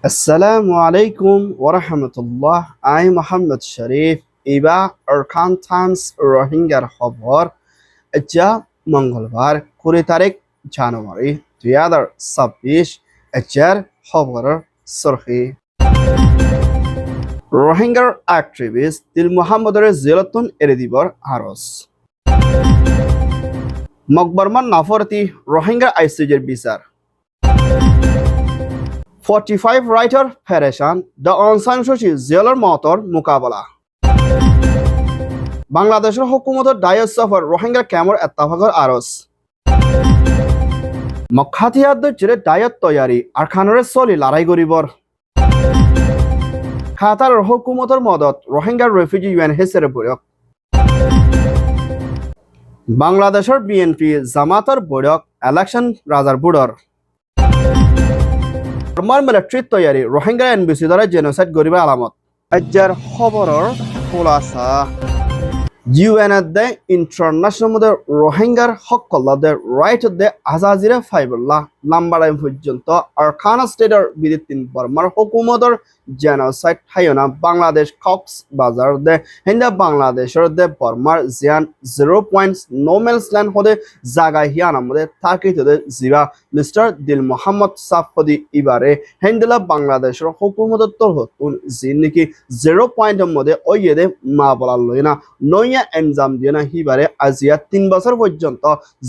Assalamu alaikum wa rahmatullah. I'm Muhammad Sharif. Iba Arkan Times Rohingya খবর যা মঙ্গলবার 20 তারিখ জানুয়ারি 2026 এর খবরের সুরখি রোহিঙ্গার অ্যাক্টিভিস্ট দিল মোহাম্মদের জেলতুন এরিদিবর আরস মকবরমান নাফরতি রোহিঙ্গা আইসিজের বিচার 45 writer Pereshan, the Aung San Suu Kyi জেলের মতর মোকাবেলা বাংলাদেশের হুকুমতের দায়িত্ব সফর রোহিঙ্গা ক্যামর এত্তাফাকর আরস মক্কাতিয়াদের জেরে দায়িত্ব তৈয়ারি আর খানরে চলি লড়াই গরিবর কাতারের হুকুমতের মদত রোহিঙ্গা রেফিউজি ইউএনএইচসিআর বৈঠক বাংলাদেশের বিএনপি জামাতের বৈঠক ইলেকশন রাজার বুড়র বর্মার মিলিটারি তৈয়ারি রোহিঙ্গা এনবিসি দ্বারা জেনোসাইড গরিবের আলামত আজ্জার খবরের খোলাসা ইউএনের দে ইন্টারন্যাশনাল মধ্যে রোহিঙ্গার হকল্লাদের রাইট দে আজাজিরে ফাইবুল্লাহ নাম্বার পর্যন্ত আরকানা স্টেটের বিদিতিন বর্মার হুকুমতের জেনোসাইড হাইনা বাংলাদেশ কক্স বাজার দে হিন্দা বাংলাদেশের দে বর্মার জিয়ান 0 পয়েন্টস নোমেলস ল্যান্ড হদে জায়গা হিয়ান আমাদের তাকিত দে জিবা মিস্টার দিল মোহাম্মদ সাফদি ইবারে হিন্দলা বাংলাদেশের হুকুমতের তরফতুন জি নাকি 0 পয়েন্টের মধ্যে ওইয়ে মা বলার লই না নইয়া এনজাম দিয়ে না হিবারে আজিয়া 3 বছর পর্যন্ত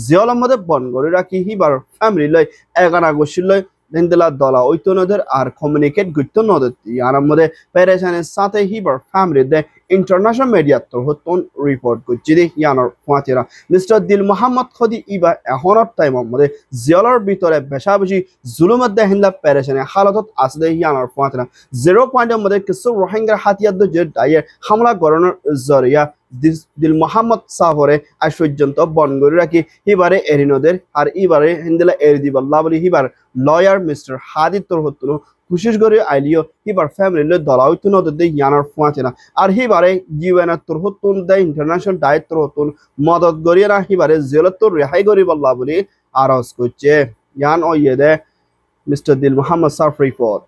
জিয়লের মধ্যে বন করে রাখি হিবার ফ্যামিলি লই এগানা গোষ্ঠী লই হিন্দলা দলা ঐতনদের আর কমিউনিকেট গুরুত্ব নদী ইয়ার মধ্যে পেরেশানের সাথে হিবার ফ্যামিলি দে ইন্টারন্যাশনাল মিডিয়া তরফতুন রিপোর্ট করছি দে ইয়ানোর ফাঁতিরা মিস্টার দিল মোহাম্মদ খদি ইবা এখনের টাইমের মধ্যে জিয়লের ভিতরে বেশা বেশি জুলুমের দে হিন্দা পেরেশানের হালতত আছে দে ইয়ানোর ফাঁতিরা 0 পয়েন্টের মধ্যে কিছু রোহিঙ্গার হাতিয়ার যে দায়ের হামলা গড়ানোর জরিয়া দিল মোহাম্মদ সাহরে আজ পর্যন্ত বন করে রাখি হিবারে এরিনদের আর ইবারে হিন্দলা এরি দিবাল্লা বলি হিবার লয়ার মিস্টার হাদি তরফতুন বিশেষ করে আইলিও হিবার ফ্যামিলি দলা হইতো নদে ইয়ানোর ফাঁচে না আর হিবারে ইউএনের তরফতুন দে ইন্টারন্যাশনাল ডায়েট তরফতুন মদত গড়িয়ে না হিবারে জেলতর রেহাই গরিবাল্লা বলি আরজ করছে ইয়ান ওইয়ে দে মিস্টার দিল মোহাম্মদ সাফ report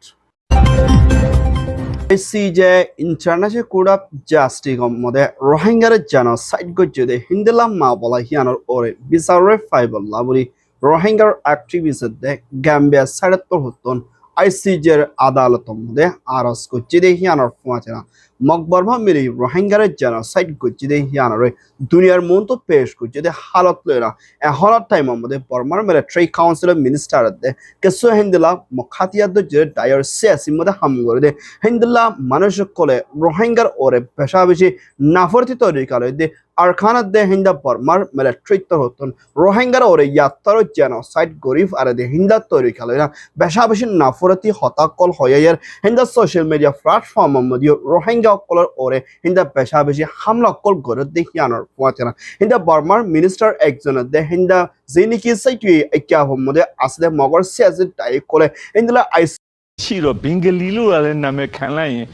ICJ International Court of Justice মধ্যে রোহিঙ্গার জেনোসাইড গজ্জে হিন্দলা মা বলা হিয়ানোর ওরে বিচারে ফাইবল্লা বলি রোহিঙ্গার অ্যাক্টিভিস্ট দে গাম্বিয়া সাইডের তরফতুন ICJের আদালতের মধ্যে আরজ করছে দে হিয়ানোর ফাঁচেনা মকবরমা মিলি রোহিঙ্গার জেনোসাইড গজ্জে দে হিয়ানোরে দুনিয়ার মন্ত পেশ করছে দে হালত লয়রা এহলার টাইমের মধ্যে বর্মার মিলিটারি কাউন্সিলের মিনিস্টার দে কিছু হিন্দলা মখাতিয়াদের যে ডায়ার সিয়াসির মধ্যে হাম করে দে হিন্দলা মানুষ কলে রোহিঙ্গার ওরে বেশা বেশি নাফরতি তৈরি করে দে আর খানাত দে হিন্দা বর্মার মিলিটারি তরফতুন রোহিঙ্গার ওরে ইয়াত্তার জেনোসাইড গরিব আর দে হিন্দা তৈরি করে না বেশা বেশি নাফরতি হতাকল হয়ে হিন্দা সোশ্যাল মিডিয়া প্ল্যাটফর্মের মধ্যে রোহিঙ্গা অকলের ওরে হিন্দা বেশা বেশি হামলা কল করে দেখিয়ানোর পথে না হিন্দা বর্মার মিনিস্টার একজনের দে হিন্দা যে নাকি সাইটুই একা মধ্যে আসলে মগর সিয়াসির ডাইরেক্ট করে হিন্দলা আইস ရှိတော့ဘင်္ဂလီလို့လည်းနာမည်ခံလိုက်ရင်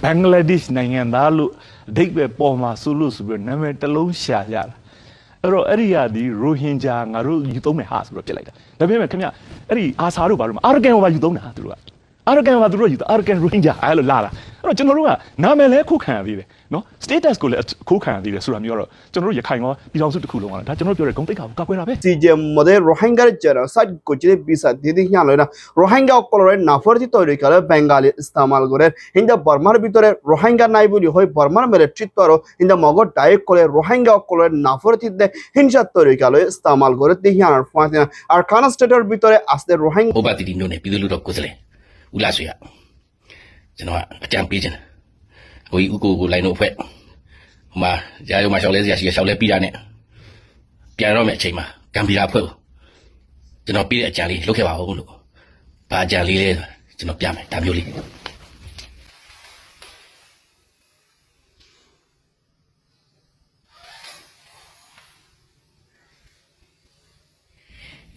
ဘင်္ဂလားဒေ့ရှ်နိုင်ငံသားလို့အဓိပ္ပာယ်ပေါ်မှာဆိုလို့ဆိုပြီးနာမည်တစ်လုံးရှာကြတာအဲ့တော့အဲ့ဒီကဒီရိုဟင်ဂျာငါတို့ယူသုံးမယ်ဟာဆိုတော့ပြစ်လိုက်တာဒါပေမဲ့ခင်ဗျအဲ့ဒီအာဆာတို့ဘာလို့မအာရကန်ဘာယူသုံးတာသူတို့ကအာရကန်ဘာသူတို့ယူအာရကန်ရိုဟင်ဂျာအဲ့လိုလာတာအဲ့တော့ကျွန်တော်တို့ကနာမည်လဲခုခံရသေးတယ်နော် status ကိုလည်းခုခံရသေးတယ်ဆိုတာမျိုးတော့ကျွန်တော်တို့ရခိုင်ကောပြည်တော်စုတစ်ခုလုံးကဒါကျွန်တော်တို့ပြောတဲ့ဂုံတိတ်ခါကိုကောက်ကွဲတာပဲ CJ মধ্যে রোহিঙ্গার জেনোসাইড গজ্জে বিচা দিদি হিয়ান লয় না রোহিঙ্গা অকলের নাফরতি তৈরি করে বেঙ্গালি ইস্তেমাল করে হিন্দা বর্মার ভিতরে রোহিঙ্গা নাই বলি হয় বর্মার মিলিটারি তরো হিন্দা মগর ডাইরেক্ট করে রোহিঙ্গা অকলের নাফরতি দে হিংসা তৈরি করে ইস্তেমাল করে দেখিয়ানোর ফাঁসে আর কানা স্টেটের ভিতরে আসতে রোহিঙ্গা 오바들이 눈에 비둘루럭 고슬래 울라수야 저놈아 짱 삐진 거기 우고우고 라이노 회 마 야요 마 샤올레 야시가 샤올레 삐라네 삐라노메ချိန်မှာကံပီရာဖွဲ့ကျွန်တော်ပြီးတဲ့အကြံလေးလုပ်ခဲ့ပါဦးလို့ဘာအကြံလေးလဲကျွန်တော်ပြမယ်ဒါမျိုးလေး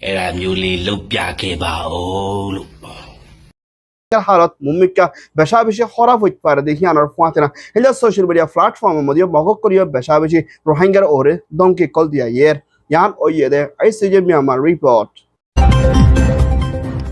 အဲ့ဒါမျိုးလေးလုပ်ပြခဲ့ပါဦးလို့ হালত মুমিকা বেশা বেশি খরাব হইতে পারে দেখিয়ানোর ফাঁতে না হিন্দা সোশ্যাল মিডিয়া প্ল্যাটফর্মের মধ্যে মগক করিয়া বেশা বেশি রোহিঙ্গার ওরে দমকে কল দিয়া ইয়ান ওইয়ে দে ICJ Myanmar report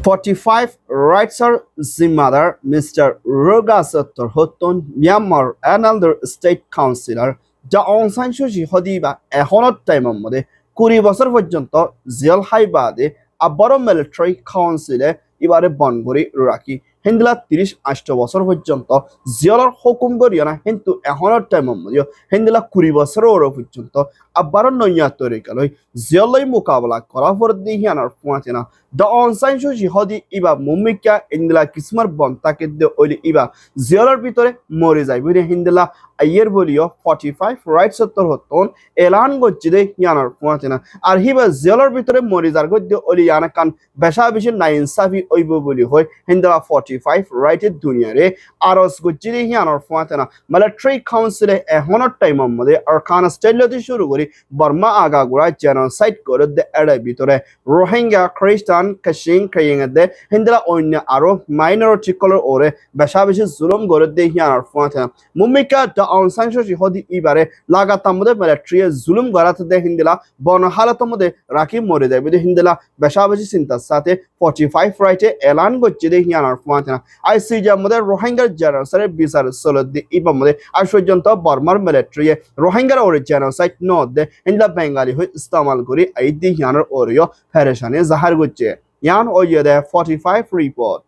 45 rights are জিম্মাদার মিস্টার রোগাসত্তর হতন মিয়ানমার অ্যানালদার স্টেট কাউন্সিলর যা অং সান সুচি হদিবা এখনত টাইমের মধ্যে 20 বছর পর্যন্ত জেল হাইবাদে আবারও মিলিটারি কাউন্সিলে এবারে বন করে রাখি হিন্দুলা 30-8 বছর পর্যন্ত জিয়লর হুকুম করিও না কিন্তু এখনত টাইমের মধ্যে হিন্দুলা 20 বছর ওর পর্যন্ত আবারও নয়া তরিকালই জিয়লই মোকাবেলা করা পর দিহিয়ানার পৌঁছে না The অনসাইন সুচি হদি ইবা মুমিকা ইন্দলা কিসমর বন তাকে দে ওইলি ইবা জিয়লর ভিতরে মরে যায় বুঝে হিন্দলা আইয়ের বলিও 45 রাইটস সত্তর হতন এলান করছে দে ইয়ানার পৌঁছে না আর হিবা জিয়লর ভিতরে মরে যার গদ্য ওইলি ইয়ানা কান বেশা বেশি না ইনসাফি ওইব বলি হয় হিন্দলা 45 রাইটের দুনিয়ারে আরস করছে দে ইয়ানার পৌঁছে না মিলিটারি কাউন্সিলে এখনের টাইমের মধ্যে আর খান স্টাইলতে শুরু করি বর্মা আগাগোড়া জেনোসাইড করে দে এর ভিতরে রোহিঙ্গা খ্রিস্টান কাশিং খাইয়েঙ্গে হিন্দলা অন্য আরো মাইনরিটি কলর ওরে বেশা বেশি জুলুম করে দে ইয়ানার পৌঁছে না মুমিকা দ্য অনসাইন সুচি হদি ইবারে লাগাতার মধ্যে মিলিটারি জুলুম করাতে দে হিন্দলা বন হালতের মধ্যে রাখি মরে যায় বুঝে হিন্দলা বেশা বেশি চিন্তার সাথে 45 রাইটে এলান করছে দে ইয়ানার পৌঁছে না আইসিজির মধ্যে রোহিঙ্গার জেনোসাইডের বিচার চলত দে ইবার মধ্যে আজ পর্যন্ত বর্মার মিলিটারি রোহিঙ্গার ওরে জেনোসাইড নদ দে হিন্দলা বেঙ্গালি হয়ে ইস্তেমাল করে এই দি ইয়ানার ওরেও ফেরেশানে জাহার করছে ইয়ান ওয়ে দে 45 রিপোর্ট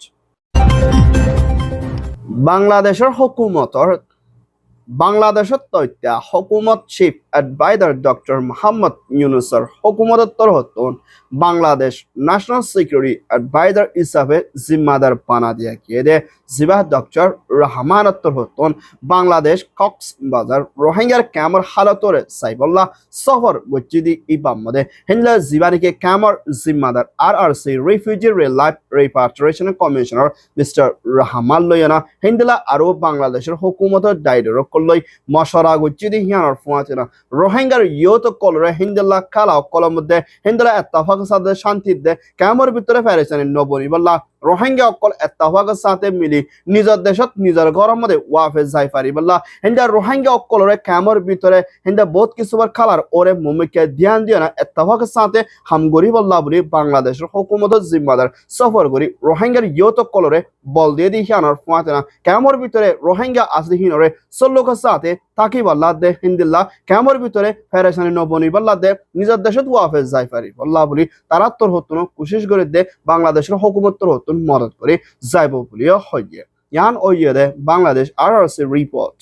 বাংলাদেশের তথ্য হুকুমত চিফ এডভাইজার ডক্টর মোহাম্মদ ইউনুসের হুকুমতের তরফতন বাংলাদেশ ন্যাশনাল সিকিউরিটি এডভাইজার হিসাবে জিম্মাদার বানা দিয়া গিয়ে দে জিবাহ ডক্টর রহমানের তরফতন বাংলাদেশ কক্সবাজার রোহিঙ্গার ক্যামর হালতরে সাইবুল্লাহ সফর গচ্ছিদি ইবাম মধ্যে হিন্দলা জিবানিকে ক্যামর জিম্মাদার RRC refugee life repatriation commissioner mister Rahman লয়না হিন্দলা আরো বাংলাদেশের হুকুমতের দায়িত্ব করলই মশরা গচ্ছিদি হিয়ানোর ফুয়াছে না রোহিঙ্গার ইয়ত কলরে হিন্দলা কালা কলম মধ্যে হিন্দলা এত্তাফাক সাথে শান্তি দে ক্যামর ভিতরে ফেরেছেন নবনী বল্লা রোহিঙ্গা অকল এত্তাফাকের সাথে মিলি নিজের দেশত নিজের ঘরের মধ্যে ওয়াফে যাই পারি বল্লা হিন্দা রোহিঙ্গা অকলরে ক্যামর ভিতরে হিন্দা বহুত কিছুবার খালার ওরে মুমিকে ধ্যান দিয়ে না এত্তাফাকের সাথে হামগরি বল্লা বলি বাংলাদেশের হুকুমতের জিম্মাদার সফর করি রোহিঙ্গার ইয়ত কলরে বল দিয়ে দিয়ে আনার ফুয়াতে না ক্যামর ভিতরে রোহিঙ্গা আসলিহীনরে সল্লোকের সাথে তাকি বল্লা দে হিন্দিল্লা ক্যামর ভিতরে ফেরেশানি নবনী বল্লা দে নিজের দেশত ওয়াফে যাই পারি বল্লা বলি তারা তোর হতুন কোশিশ করে দে বাংলাদেশের হুকুমত তোর হতুন মদত করে যাইব বলিও হইয়ে ইয়ান ওইয়ে দে বাংলাদেশ আরআরসি রিপোর্ট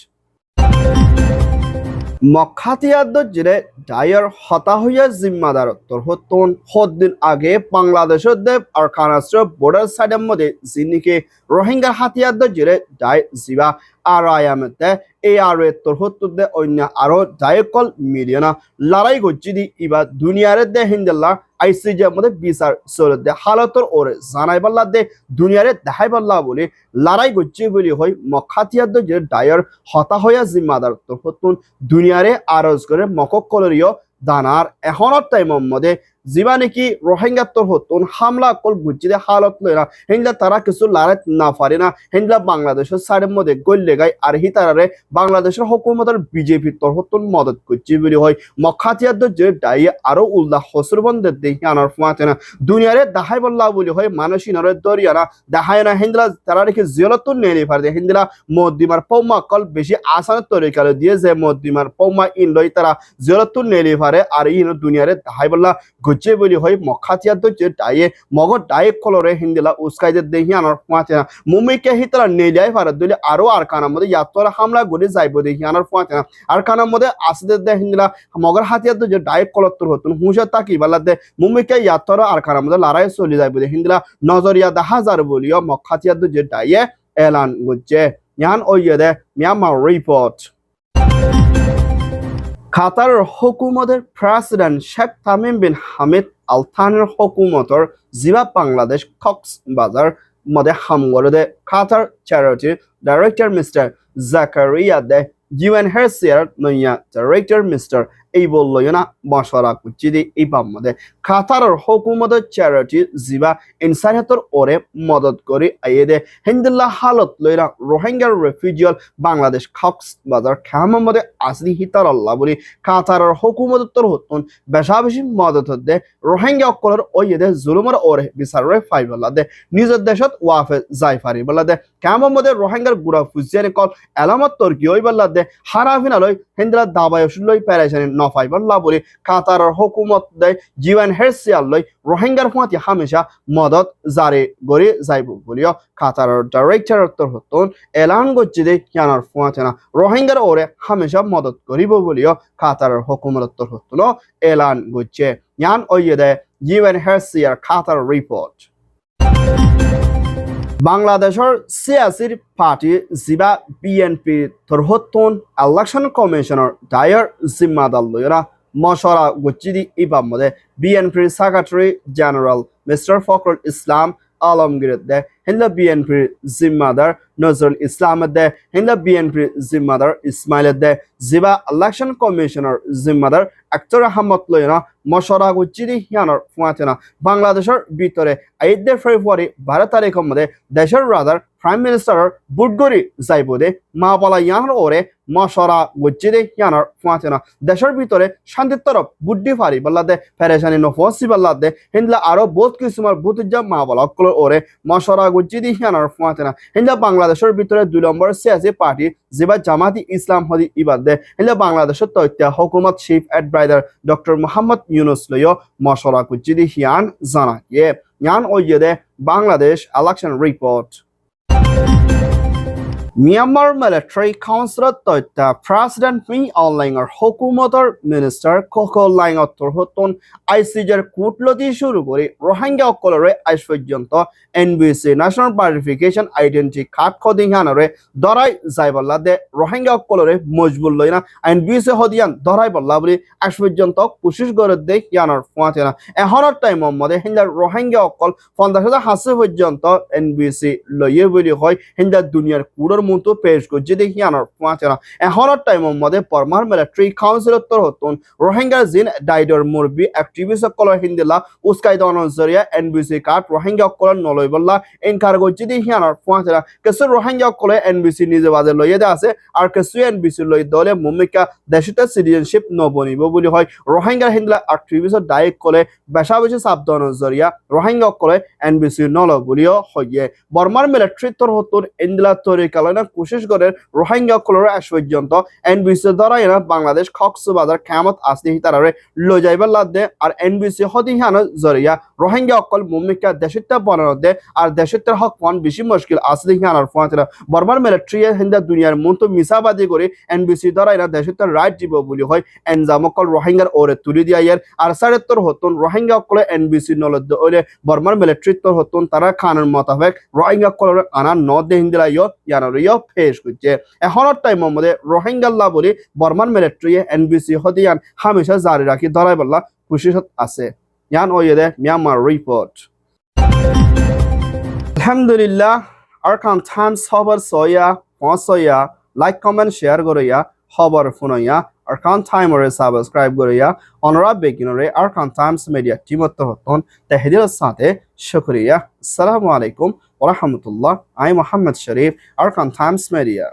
মখাতিয়াদ্দ জিরে ডায়ার হতা হইয়া জিম্মাদারত্বর হতন হদ্দিন আগে বাংলাদেশের দেব আর কানাস্ট্র বর্ডার সাইডের মধ্যে যিনিকে রোহিঙ্গার হাতিয়াদ্দ জিরে ডাই জিবা আর আয়ামতে এই আর তোর হত্তর দে অন্য আরো ডায়কল মিলিয়না লড়াই করছি দি ইবা দুনিয়ারে দে হিন্দল্লা আইসিজির মধ্যে বিচার চলে দে হালতর ওরে জানাই পাল্লা দে দুনিয়ারে দেখাই পাল্লা বলে লড়াই করছি বলি হয় মখাতিয়াদ্দ যে ডায়ার হতা হইয়া জিম্মাদার তোর হতুন দুনিয়ারে আরজ করে মকক কলরিও দানার এখনত টাইমের মধ্যে যিবা নাকি রোহিঙ্গা তোর হতুন হামলা কল বুঝিতে হালত লইরা হিন্দা তারা কিছু লড়াই না পারে না হিন্দা বাংলাদেশের সাইডের মধ্যে গল্লে গায় আর হি তারারে বাংলাদেশের হুকুমতের বিজেপি তোর হতুন মদত করছে বলি হয় মখাতিয়াদ্দ যে ডাইয়ে আরো উল্লাহ হসরবন্দের দেখি আনার ফুয়াতে না দুনিয়ারে দাহাই বল্লা বলি হয় মানুষিনরে দরিয়ানা দেখায় না হিন্দলা তারা রেখে জিয়লতুন নেই পারে হিন্দলা মদ্দিমার পৌমা কল বেশি আসানের তরিকালে দিয়ে যে মদ্দিমার পৌমা ইন লই তারা জিয়লতুন নেই পারে আর ইন দুনিয়ারে দাহাই বল্লা গুজে বলি হয় মখাতিয়াদ্দ যে ডাইয়ে মগর ডাইক কলরে হিন্দলা উস্কাইদের দেখি আনার ফুয়াতে না মুমিকে হি তারা নেই পারে দিলে আরো আর কানার মধ্যে ইয়াতরা হামলা করে যাইব দেখি আনার ফুয়াতে না আর কানার মধ্যে আসদের দে হিন্দলা মগর হাতিয়াদ্দ যে ডাইক কলত্তর হতুন হুঁশে তাকি বালা দে মুমিকে ইয়াতরা আর কানার মধ্যে লড়াই চলি যাইব দেখি হিন্দলা নজরিয়া দেখা যার বলিও মখাতিয়াদ্দ যে ডাইয়ে এলান গুজে ইয়ান ওইয়ে দে মিয়ানমার রিপোর্ট কাতারের হুকুমতের প্রেসিডেন্ট শেখ তামিম বিন হামিদ আল থানির হুকুমতের জিবা বাংলাদেশ কক্সবাজার মধ্যে হামগরে দে কাতার চ্যারিটি ডাইরেক্টর মিস্টার জাকারিয়া দে UNHCR নয়া ডাইরেক্টর মিস্টার এই বলল না মশওয়ারা করছি দি এই মধ্যে কাতারের হুকুমতের চ্যারিটি জিবা ইনসানিয়তর ওরে মদত করে আইয়ে হিন্দুল্লাহ হালত লইরা রোহিঙ্গার রেফিউজিয়াল বাংলাদেশ কক্সবাজার খামের মধ্যে আসলি হিতার আল্লাহ বলি কাতারের হুকুমতের হতুন বেশা বেশি মদত দে রোহিঙ্গা অকলের ওইয়ে জুলুমের ওরে বিচারে ফাইবল্লা দে নিজের দেশত ওয়াফে যাই ফারি বল্লা দে খামের মধ্যে রোহিঙ্গার গুড়া ফুজিয়ানি কল এলামত তর্কি ওই বল্লা দে হারাফিনালই হিন্দুলা দাবায় লই প্যারাইছানি নফাইবল্লা বলি কাতারের হুকুমত দেয় UNHCR লই রোহিঙ্গার ফুয়াতি হামেশা মদত জারি গড়ি যাইব বলিও কাতারের ডাইরেক্টর হতুন এলান করছে দে ইয়ানার ফুয়াতে না রোহিঙ্গার ওরে হামেশা মদত করিব বলিও কাতারের হুকুমত হতুন এলান করছে ইয়ান ওইয়ে দেয় UNHCR কাতার রিপোর্ট বাংলাদেশের সিয়াসির পার্টি জিবা বিএনপি তরহতুন ইলেকশন কমিশনার দায়ের জিম্মাদার লইরা মশওয়ারা গুচ্ছিদি ইবাম মধ্যে বিএনপির secretary general mister Fakhrul Islam Alamgir দে হিন্দা বিএনপির জিম্মাদার নজরুল ইসলাম দে হিন্দা বিএনপির জিম্মাদার ইসমাইল দে জিবা ইলেকশন কমিশনার জিম্মাদার আক্তার আহমদ লইনা মশওয়ারা গুচ্ছিদি হিয়ানোর ফুয়াতেনা বাংলাদেশের ভিতরে 8 ফেব্রুয়ারি 12 তারিখের মধ্যে দেশের রাদার প্রাইম মিনিস্টারের বুটগড়ি যাইব দে মা বলা ইয়ানোর ওরে মশওয়ারা গুচ্ছিদি হিয়ানোর ফুয়াতেনা দেশের ভিতরে শান্তির তরফ বুদ্ধি ফারি বল্লা দে ফেরেশানি নফসি বল্লা দে হিন্দলা আরো বহুত কিছুমার বুতুজা মা বলা অকলের ওরে মশওয়ারা গুচ্ছিদি হিয়ানোর ফুয়াতেনা হিন্দা বাংলাদেশের ভিতরে 2 নম্বর সিয়াসি পার্টি জিবা জামাতি ইসলাম হদি ইবাদ দে হিন্দা বাংলাদেশের তথ্য হুকুমত chief adviser doctor Mohammad Yunus লইও মশওয়ারা গুচ্ছিদি হিয়ান জানা ইয়ান ওইয়ে দে Bangladesh election report Myanmar military কাউন্সিলত তথ্য প্রেসিডেন্ট মি অনলাইনের হুকুমতর মিনিস্টার কোকো লাইঙর হতুন আইসিজের কুটলতি শুরু করে রোহিঙ্গা অকলরে আজ পর্যন্ত NBC national verification identity card খদিহানরে দরাই যাইবল্লা দে রোহিঙ্গা অকলরে মজবুল লইনা NBC হদিয়ান দরাই বল্লা বলি আজ পর্যন্ত কোশিশ করে দে ইয়ানোর ফুয়াতে না এহনের টাইমের মধ্যে হিন্দার রোহিঙ্গা অকল 50,000 হাসে পর্যন্ত NBC লইয়ে বলি হয় হিন্দার দুনিয়ার কুড়র মতো পেশ করছে দেখি আনার পাঁচে না এখনের টাইমের মধ্যে পরমার মিলিটারি কাউন্সিলত হতুন রোহিঙ্গা জিন ডাইডর মুরবি অ্যাক্টিভিস্ট কলর হিন্দিলা উস্কাই দনের জরিয়া NBC কার্ড রোহিঙ্গা কলর নলই বললা ইনকার করছে দেখি আনার পাঁচে না কিছু রোহিঙ্গা কলে NBC নিজে বাজে লইয়ে দে আছে আর কিছু NBC লই দলে মুমিকা দেশটা সিটিজেনশিপ নবনিব বলি হয় রোহিঙ্গা হিন্দিলা অ্যাক্টিভিস্ট ডাইরেক্ট কলে বেশা বেশি সাবধানের জরিয়া রোহিঙ্গা কলে NBC নল বলিও হইয়ে বর্মার মিলিটারি তোর হতুন ইন্দিলা তরিকাল কোশিশ করে রোহিঙ্গা কলর আজ পর্যন্ত NBC দ্বারা এরা বাংলাদেশ কক্সবাজার খামত আসলি তারারে লো যাইবার লাদে আর NBC হদিহান জরিয়া রোহিঙ্গা অকল মুমিকা দেশটা বনানো দে আর দেশের হক পান বেশি মুশকিল আসলি হানার ফাতরা বর্মার মিলিটারি হিন্দা দুনিয়ার মতো মিসাবাদি করে NBC দ্বারা এরা দেশের রাইট দিব বলি হয় এনজাম অকল রোহিঙ্গার ওরে তুলি দিয়া ইয়ার আর সাড়েত্তর হতুন রোহিঙ্গা অকল NBC নলদ ওলে বর্মার মিলিটারি তোর হতুন তারা খানের মোতাবেক রোহিঙ্গা কলর আনা ন দে হিন্দিলা ইয়ানোর পেশ করছে এখনের টাইমের মধ্যে রোহিঙ্গাল্লা বলি বর্মান মিলিটারি NBC হদিয়ান হামেশা জারি রাখি ধরাই বললা খুশি আছে ইয়ান ওইদে মিয়ানমার রিপোর্ট আলহামদুলিল্লাহ আরকান টাইমস খবর সয়া পৌঁছয়া লাইক কমেন্ট শেয়ার করিয়া খবর শুনাইয়া আরকান টাইমরে সাবস্ক্রাইব করিয়া অনরা বেগিনরে আরকান টাইমস মিডিয়া টিমত হতন তাহদির সাথে শুকরিয়া আসসালামু আলাইকুম ওয়া রাহমাতুল্লাহ আই Mohammad Sharif Arakan Times media